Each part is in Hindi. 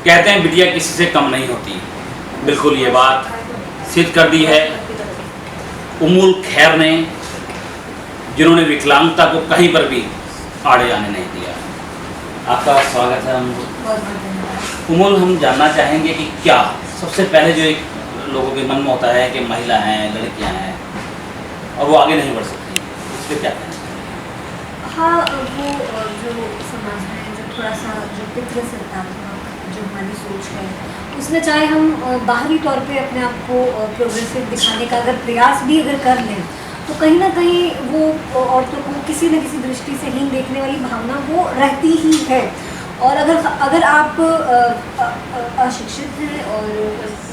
कहते हैं बिटिया किसी से कम नहीं होती। बिल्कुल ये बात सिद्ध कर दी है उम्मुल खैर ने, जिन्होंने विकलांगता को कहीं पर भी आड़े आने नहीं दिया। आपका स्वागत है उम्मुल। हम जानना चाहेंगे कि क्या सबसे पहले जो एक लोगों के मन में होता है कि महिला हैं, लड़कियां हैं और वो आगे नहीं बढ़ सकती, इस पर क्या कहना चाहिए? हाँ, वो जो समाज में जो थोड़ा सा जो पितृसत्तात्मक जो हमारी सोच है, उसमें चाहे हम बाहरी तौर पे अपने आप को प्रोग्रेसिव दिखाने का अगर प्रयास भी अगर कर लें, तो कहीं ना कहीं वो औरतों को किसी न किसी दृष्टि से हीन देखने वाली भावना वो रहती ही है। और अगर आप अशिक्षित हैं और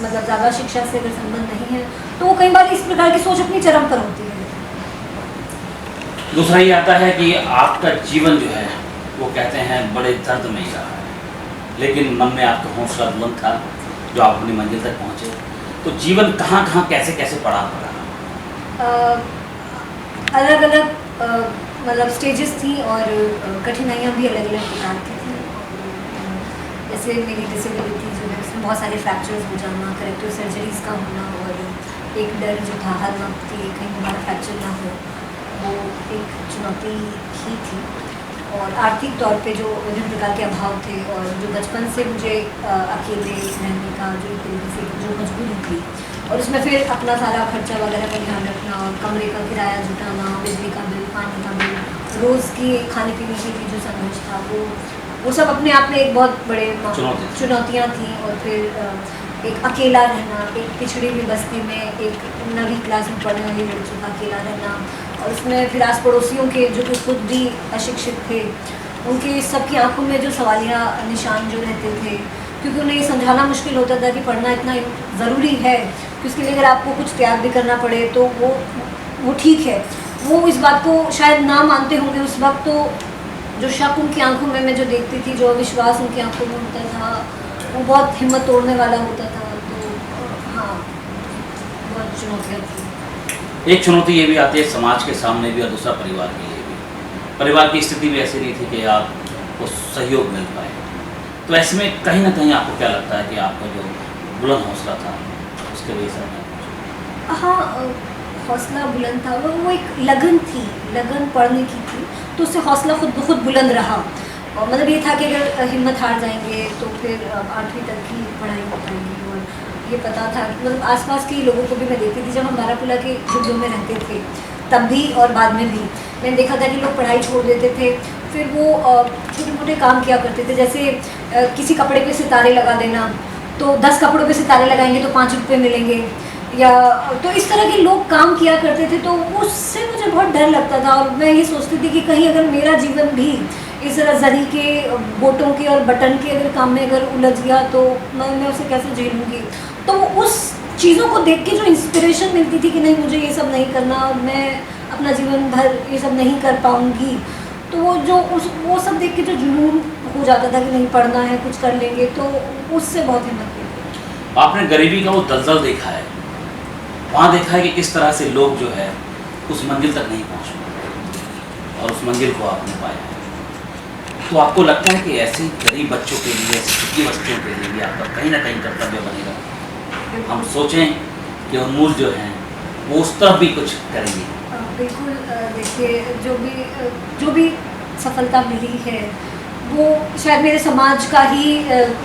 मतलब ज़्यादा शिक्षा से अगर संबंध नहीं है, तो वो कई बार इस प्रकार की सोच अपनी चरम पर होती है। दूसरा ये आता है कि आपका जीवन जो है वो कहते हैं बड़े दर्द में ही रहा है, लेकिन मन में आपका हौसला बुलंद था जो आप अपनी मंजिल तक पहुँचे। तो जीवन कहाँ कहाँ कैसे कैसे पड़ा अलग अलग मतलब स्टेजेस थी और कठिनाइयाँ भी अलग अलग प्रकार की थी। जैसे मेरी डिसेबिलिटी जो है उसमें बहुत सारे फ्रैक्चर्स हो जाना, करेक्टिव सर्जरीज का होना और एक डर जो था हर वक्त कि कहीं हमारा फ्रैक्चर ना हो, वो एक चुनौती ही थी। और आर्थिक तौर पे जो विभिन्न प्रकार के अभाव थे और जो बचपन से मुझे अकेले रहने का जो एक तरीके से जो मजबूरी थी, और उसमें फिर अपना सारा खर्चा वगैरह का ध्यान रखना और कमरे का किराया जुटाना, बिजली का बिल, पानी का बिल, रोज़ की खाने पीने की भी जो संघर्ष था, वो सब अपने आप में एक बहुत बड़े चुनौतियाँ थी। और फिर एक अकेला रहना, एक पिछड़ी हुई बस्ती में एक 9वीं क्लास में पढ़ने वाली लड़की का अकेला रहना, और उसमें फिर आस पड़ोसियों के जो कि खुद भी अशिक्षित थे, उनके सबकी आंखों में जो सवालिया निशान जो रहते थे, क्योंकि उन्हें ये समझाना मुश्किल होता था कि पढ़ना इतना ज़रूरी है कि उसके लिए अगर आपको कुछ त्याग भी करना पड़े तो वो ठीक है। वो इस बात को शायद ना मानते होंगे उस वक्त, तो जो शक उनकी आंखों में मैं जो देखती थी, जो अविश्वास उनकी आंखों में होता था, वो बहुत हिम्मत तोड़ने वाला होता था। तो हाँ, बहुत चुनौतियाँ थी। एक चुनौती ये भी आती है समाज के सामने भी और दूसरा परिवार के लिए भी। परिवार की स्थिति भी ऐसी नहीं थी कि आपको सहयोग मिल पाए। तो ऐसे में कहीं ना कहीं आपको क्या लगता है कि आपका जो बुलंद हौसला था उसके वजह से? हाँ, हौसला बुलंद था, वो एक लगन थी, लगन पढ़ने की थी, तो उससे हौसला खुद ब खुद बुलंद रहा। और मतलब ये था कि अगर हिम्मत हार जाएंगे तो फिर 8वीं तक की पढ़ाई हो पाएंगी। और ये पता था कि मतलब आसपास के लोगों को भी मैं देखती थी, जब हम बारापुला के झुग्गियों में रहते थे तब भी और बाद में भी मैंने देखा था कि लोग पढ़ाई छोड़ देते थे, फिर वो छोटे मोटे काम किया करते थे। जैसे किसी कपड़े पे सितारे लगा देना, तो 10 कपड़ों पे सितारे लगाएंगे तो 5 रुपये मिलेंगे, या तो इस तरह के लोग काम किया करते थे। तो उससे मुझे बहुत डर लगता था और मैं ये सोचती थी कि कहीं अगर मेरा जीवन भी इस तरह जरी के, बोटों के और बटन के अगर काम में अगर उलझ गया तो मैं उसे कैसे झेलूँगी। तो उस चीज़ों को देख के जो इंस्पिरेशन मिलती थी कि नहीं, मुझे ये सब नहीं करना और मैं अपना जीवन भर ये सब नहीं कर पाऊँगी, तो वो सब देख के जो जुनून हो जाता था कि नहीं, पढ़ना है, कुछ कर लेंगे, तो उससे बहुत हिम्मत मिलती। आपने गरीबी का वो दलदल देखा है, वहाँ देखा है कि किस तरह से लोग जो है उस मंजिल तक नहीं पहुँच पाए और उस मंजिल को आपने पाया है। तो आपको लगता है कि ऐसे गरीब बच्चों के लिए, ऐसी झुग्गी बस्तियों के लिए भी आपका कहीं ना कहीं कर्तव्य बनेगा, हम सोचें कि उन्मूल जो हैं वो उस तरफ भी कुछ करेंगे? बिल्कुल। देखिए, जो भी सफलता मिली है वो शायद मेरे समाज का ही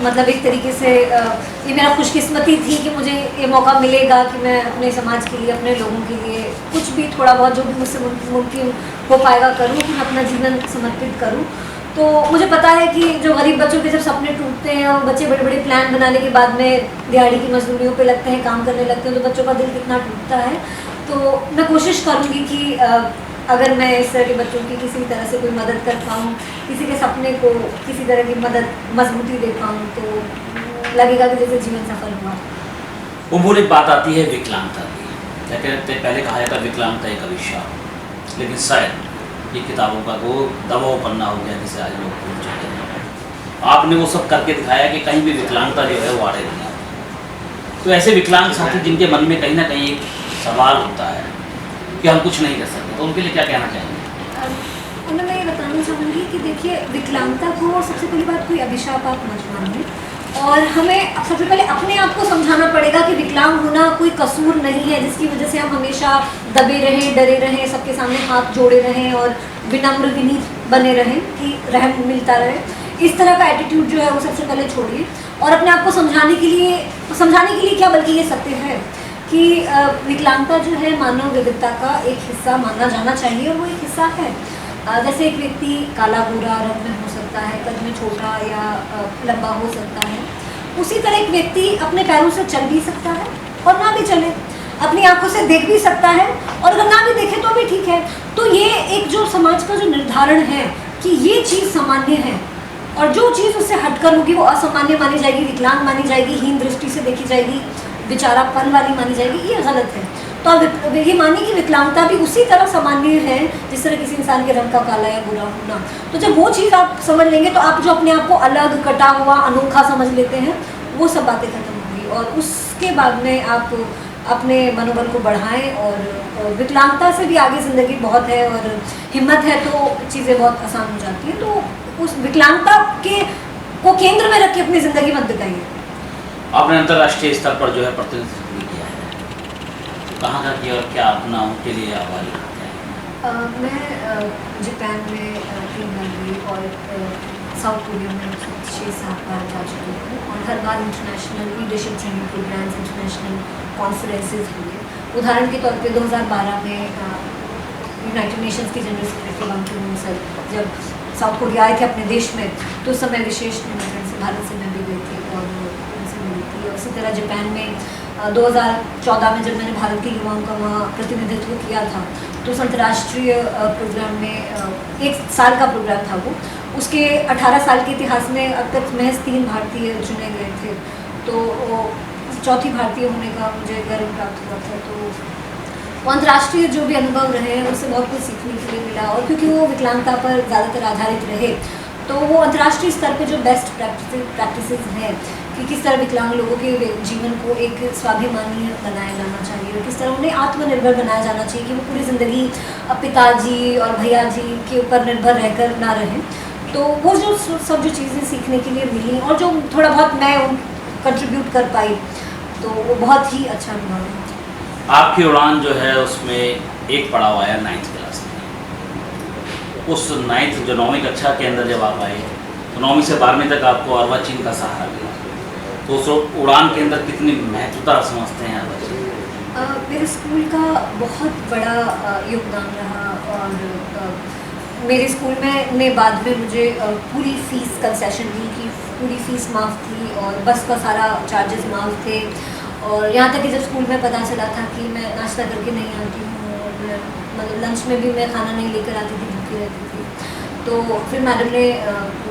मतलब एक तरीके से ये मेरा खुशकिस्मती थी कि मुझे ये मौका मिलेगा कि मैं अपने समाज के लिए, अपने लोगों के लिए कुछ भी थोड़ा बहुत जो भी मुझसे मुमकिन हो पाएगा करूँ, कि मैं अपना जीवन समर्पित करूँ। तो मुझे पता है कि जो गरीब बच्चों के जब सपने टूटते हैं और बच्चे बड़े बड़े प्लान बनाने के बाद में दिहाड़ी की मजदूरियों पे लगते हैं, काम करने लगते हैं, तो बच्चों का दिल कितना टूटता है। तो मैं कोशिश करूँगी कि अगर मैं इस तरह के बच्चों की किसी तरह से कोई मदद कर पाऊँ, किसी के सपने को किसी तरह की मजबूती दे पाऊँ, तो लगेगा कि जैसे जीवन सफल हुआ। वो मूल एक बात आती है विकलांगता की। क्या कहते हैं, पहले कहा जाता विकलांगता एक अभिशाप, लेकिन शायद ये किताबों का वो दबाव पन्ना हो गया जिसे आज लोग भूल चुके हैं। आपने वो सब करके दिखाया कि कहीं भी विकलांगता जो है वो आड़े नहीं आती। तो ऐसे विकलांग साथी जिनके मन में कहीं ना कहीं एक सवाल होता है कि हम कुछ नहीं कर सकते, तो उनके लिए क्या कहना चाहेंगे? उन्हें मैं ये बताना चाहूँगी कि देखिए, विकलांगता को सबसे पहली बात कोई अभिशाप आप मत मानिए। और हमें सबसे पहले अपने आप को समझाना पड़ेगा कि विकलांग होना कोई कसूर नहीं है जिसकी वजह से हम हमेशा दबे रहें, डरे रहें, सबके सामने हाथ जोड़े रहें और विनम्र विनीत बने रहें कि रहम मिलता रहे। इस तरह का एटीट्यूड जो है वो सबसे पहले छोड़िए और अपने आप को समझाने के लिए क्या, बल्कि ये सत्य है कि विकलांगता जो है मानव विविधता का एक हिस्सा माना जाना चाहिए और वो एक हिस्सा है। जैसे एक व्यक्ति काला गोरा रंग में हो सकता है, कद में छोटा या लंबा हो सकता है, उसी तरह एक व्यक्ति अपने पैरों से चल भी सकता है और ना भी चले, अपनी आंखों से देख भी सकता है और अगर ना भी देखे तो भी ठीक है। तो ये एक जो समाज का जो निर्धारण है कि ये चीज़ सामान्य है और जो चीज़ उससे हटकर होगी वो असामान्य मानी जाएगी, विकलांग मानी जाएगी, हीन दृष्टि से देखी जाएगी, बेचारापन वाली मानी जाएगी, ये गलत है। तो अब ये मानिए कि विकलांगता भी उसी तरह सामान्य है जिस तरह किसी इंसान के रंग का काला या गोरा होना। तो जब वो चीज़ आप समझ लेंगे तो आप जो अपने आप को अलग, कटा हुआ, अनोखा समझ लेते हैं वो सब बातें खत्म होंगी और उसके बाद में आप अपने मनोबल को बढ़ाएं और विकलांगता से भी आगे ज़िंदगी बहुत है और हिम्मत है तो चीज़ें बहुत आसान हो जाती हैं। तो उस विकलांगता को केंद्र में रख के अपनी ज़िंदगी मत बिताइए। आपने अंतर्राष्ट्रीय स्तर पर जो है प्रतिनिधित्व किया है, कहाँ का किया और क्या अपना उनके लिए आभारी हैं? मैं जापान में 3 बार गई और साउथ कोरिया में 6-7 बार जा चुकी हूँ और हर बार international leadership training programmes, international conferences हुए। उदाहरण के तौर पे 2012 में यूनाइटेड नेशंस के general secretary Ban Ki Moon sir जब साउथ कोरिया आए थे अपने देश में तो उस समय विशेष निमंत्रण से भारत से मैं भी गई थी और उनसे मिली थी। और इसी तरह जापान में 2014 में जब मैंने भारत के युवाओं का वहाँ प्रतिनिधित्व किया था तो उस अंतर्राष्ट्रीय प्रोग्राम में 1 साल का प्रोग्राम था वो, उसके 18 साल के इतिहास में अब तक महज 3 भारतीय चुने गए थे, तो चौथी भारतीय होने का मुझे गर्व प्राप्त हुआ था। तो वो अंतर्राष्ट्रीय जो भी अनुभव रहे हैं उससे बहुत कुछ सीखने के लिए मिला और क्योंकि वो विकलांगता पर ज़्यादातर आधारित रहे तो वो अंतर्राष्ट्रीय स्तर पे जो बेस्ट प्रैक्टिसेस हैं कि किस तरह विकलांग लोगों के जीवन को एक स्वाभिमानी बनाया जाना चाहिए और किस तरह उन्हें आत्मनिर्भर बनाया जाना चाहिए कि वो पूरी ज़िंदगी पिताजी और भैया जी के ऊपर निर्भर रहकर ना रहें। तो वो जो सब जो चीज़ें सीखने के लिए मिली और जो थोड़ा बहुत मैं कंट्रीब्यूट कर पाई तो वो बहुत ही अच्छा अनुभव है। आपकी उड़ान जो है उसमें एक पड़ाव आया 9th क्लास में। उस 9th जो 9वीं कक्षा के अंदर जब आप आए तो 9वीं से 12वीं तक आपको अर्वाचीन का सहारा मिला, तो उस उड़ान के अंदर कितनी महत्वता समझते हैं अर्वाचीन? मेरे स्कूल का बहुत बड़ा योगदान रहा और मेरे स्कूल में बाद में मुझे पूरी फ़ीस कंसेशन दी कि पूरी फ़ीस माफ़ थी और बस का सारा चार्जेस माफ़ थे और यहाँ तक कि जब स्कूल में पता चला था कि मैं नाश्ता करके नहीं आती हूँ और मैं मतलब लंच में भी मैं खाना नहीं लेकर आती थी, भूखी रहती थी, तो फिर मैडम ने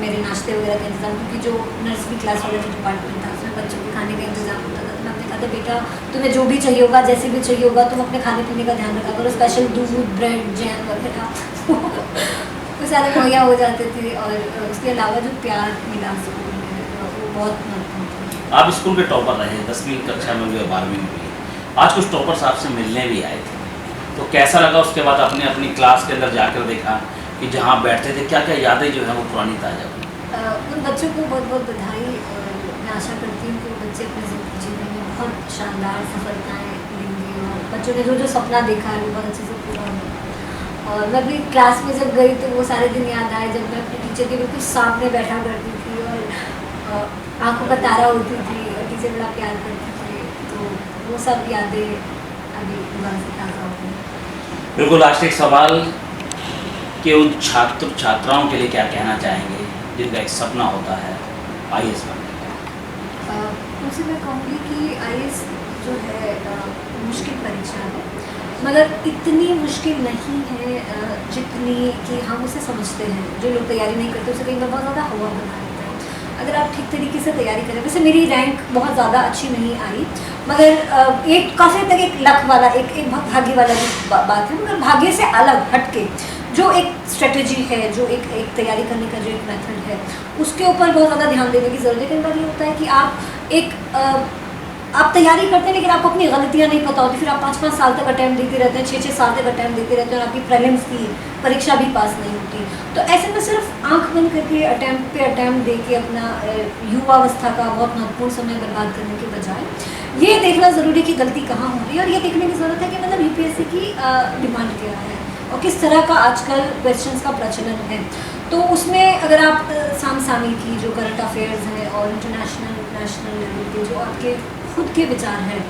मेरे नाश्ते वगैरह का इंतज़ाम, क्योंकि जो नर्सरी क्लास वाला जो डिपार्टमेंट था उसमें बच्चों के खाने का इंतज़ाम होता था, तो मैंने कहा था बेटा तुम्हें जो भी चाहिए होगा, जैसे भी चाहिए होगा, तुम अपने खाने पीने का ध्यान रखा करो, स्पेशल दूध, ब्रेड, जैम वगैरह वो सारे मुहैया हो जाते थे और उसके अलावा जो प्यार मिला स्कूल में वो बहुत महत्वपूर्ण था। आप स्कूल के टॉपर रहे 10वीं कक्षा में भी और 12वीं में भी, आज कुछ टॉपर्स आपसे मिलने भी आए थे, तो कैसा लगा उसके बाद आपने अपनी क्लास के अंदर जाकर देखा कि जहाँ बैठते थे क्या क्या यादें जो है वो पुरानी ताज़ा हुई? उन बच्चों को बहुत बहुत बधाई और मैं आशा करती हूँ कि वो बच्चे अपने जीवन में बहुत शानदार सफलताएँ लेंगे और बच्चों ने जो सपना देखा है वो बहुत अच्छे से पूरा होगा। और मैं अपनी क्लास में जब गई तो वो सारे दिन याद आए जब मैं अपने टीचर के बिल्कुल सामने बैठा करती थी और आंखों का तारा होती थी और टीचर बड़ा प्यार करती थी, तो वो सब यादें अभी दोबारा से ताज़ा हो गई। बिल्कुल लास्ट एक सवाल कि उन छात्र छात्राओं के लिए क्या कहना चाहेंगे जिनका एक सपना होता है IAS बनने का? उनसे मैं कहूँगी कि IAS जो है मुश्किल परीक्षा है मगर इतनी मुश्किल नहीं है जितनी कि हम उसे समझते हैं। जो लोग तैयारी नहीं करते उसे कई बार बहुत ज़्यादा हवा बना देते हैं। अगर आप ठीक तरीके से तैयारी करें, वैसे मेरी रैंक बहुत ज़्यादा अच्छी नहीं आई मगर एक काफ़ी तक एक लक वाला एक भाग्य वाला बात है, मगर भाग्य से अलग हट के जो एक स्ट्रेटजी है, जो एक तैयारी करने का जो एक मेथड है उसके ऊपर बहुत ज़्यादा ध्यान देने की ज़रूरत है। कई बार ये होता है कि आप एक आप तैयारी करते हैं लेकिन आपको अपनी गलतियां नहीं पता होती, फिर आप 5-5 साल तक अटैम्प्ट देते रहते हैं, 6-6 साल तक अटैम्प्ट देते रहते हैं और आपकी प्रीलिम्स की परीक्षा भी पास नहीं होती। तो ऐसे में सिर्फ आंख बंद करके अटैम्प्ट पे अटैम्प्ट दे के अपना युवावस्था का बहुत महत्वपूर्ण समय बर्बाद करने के बजाय ये देखना ज़रूरी है कि गलती कहाँ हो रही है, और ये देखने की ज़रूरत है कि मतलब यूपीएससी की डिमांड क्या है और किस तरह का आजकल क्वेश्चंस का प्रचलन है। तो उसमें अगर आप सामसामी की जो करंट अफेयर्स हैं और इंटरनेशनल नेशनल लेवल के जो आपके खुद के विचार हैं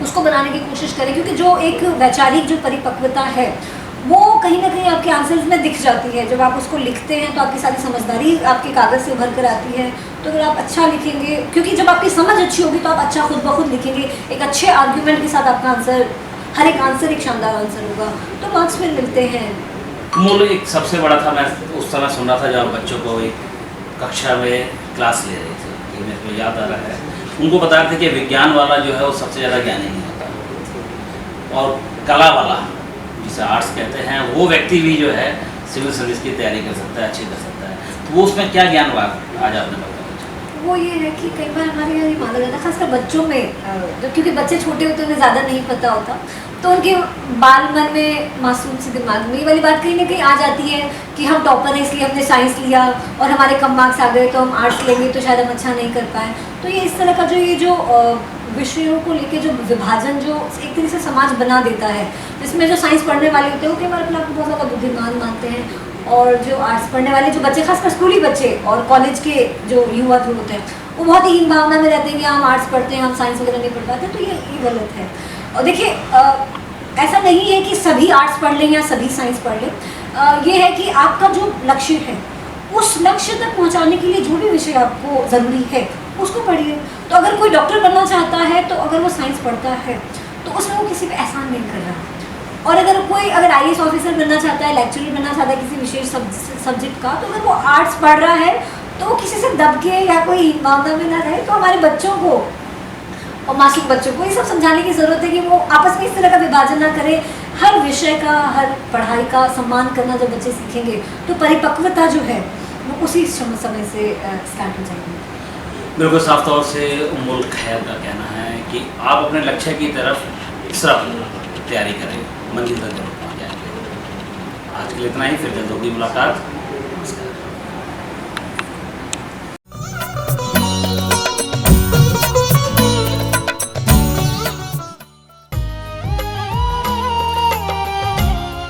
उसको बनाने की कोशिश करें, क्योंकि जो एक वैचारिक जो परिपक्वता है वो कहीं ना कहीं आपके आंसर्स में दिख जाती है। जब आप उसको लिखते हैं तो आपकी सारी समझदारी आपके कागज़ से उभर कर आती है। तो अगर आप अच्छा लिखेंगे, क्योंकि जब आपकी समझ अच्छी होगी तो आप अच्छा खुद ब खुद लिखेंगे, एक अच्छे आर्ग्यूमेंट के साथ आपका आंसर, हर एक आंसर एक शानदार आंसर होगा, तो मार्क्स फिर मिलते हैं। मूल एक सबसे बड़ा था, मैं उस समय सुन रहा था जब बच्चों को एक कक्षा में क्लास ले रहे थे, ये मेरे को याद आ रहा है, उनको बता रहे थे कि विज्ञान वाला जो है वो सबसे ज़्यादा ज्ञानी नहीं होता, और कला वाला जिसे आर्ट्स कहते हैं वो व्यक्ति भी जो है सिविल सर्विस की तैयारी कर सकता है, अच्छी कर सकता है। तो वो उसमें क्या ज्ञान हुआ आज आपने बताया? वो ये है कि कई बार हमारे यहाँ ये माना जाता है, खासकर बच्चों में, क्योंकि बच्चे छोटे होते हैं उन्हें ज़्यादा नहीं पता होता, तो उनके बाल मन में, मासूम से दिमाग में ये वाली बात कहीं ना कहीं आ जाती है कि हम टॉपर हैं इसलिए हमने साइंस लिया और हमारे कम मार्क्स आ गए तो हम आर्ट्स लेंगे तो शायद हम अच्छा नहीं कर पाए। तो ये इस तरह का जो विषयों को लेके जो विभाजन जो एक तरह से समाज बना देता है, जिसमें जो साइंस पढ़ने वाले होते हैं वो कई बार अपने आप को बहुत ज़्यादा बुद्धिमान मानते हैं, और जो आर्ट्स पढ़ने वाले जो बच्चे, खासकर स्कूली बच्चे और कॉलेज के जो युवा जो होते हैं वो बहुत ही हीन भावना में रहते हैं कि हम आर्ट्स पढ़ते हैं, हम साइंस वगैरह नहीं पढ़ पाते। तो ये गलत है। और देखिए ऐसा नहीं है कि सभी आर्ट्स पढ़ लें या सभी साइंस पढ़ लें, ये है कि आपका जो लक्ष्य है उस लक्ष्य तक पहुंचाने के लिए जो भी विषय आपको ज़रूरी है उसको पढ़िए। तो अगर कोई डॉक्टर बनना चाहता है तो अगर वो साइंस पढ़ता है तो उसमें वो किसी पे एहसान नहीं कर रहा, और अगर IAS ऑफिसर बनना चाहता है, लेक्चरर बनना चाहता है किसी विशेष सब्जेक्ट का, तो अगर वो आर्ट्स पढ़ रहा है तो वो किसी से दब के या कोई भावना में ना रहे। तो हमारे बच्चों को और मासूम बच्चों को ये सब समझाने की ज़रूरत है कि वो आपस में इस तरह का विभाजन ना करें। हर विषय का, हर पढ़ाई का सम्मान करना जब बच्चे सीखेंगे तो परिपक्वता जो है वो उसी समय से स्टार्ट हो जाएगी। बिल्कुल साफ तौर से उम्मुल खैर का कहना है कि आप अपने लक्ष्य की तरफ सिर्फ तैयारी करें, मंजिल तक जरूर पहुँच जाएंगे। आज के लिए इतना ही, फिर जल्द होगी मुलाकात।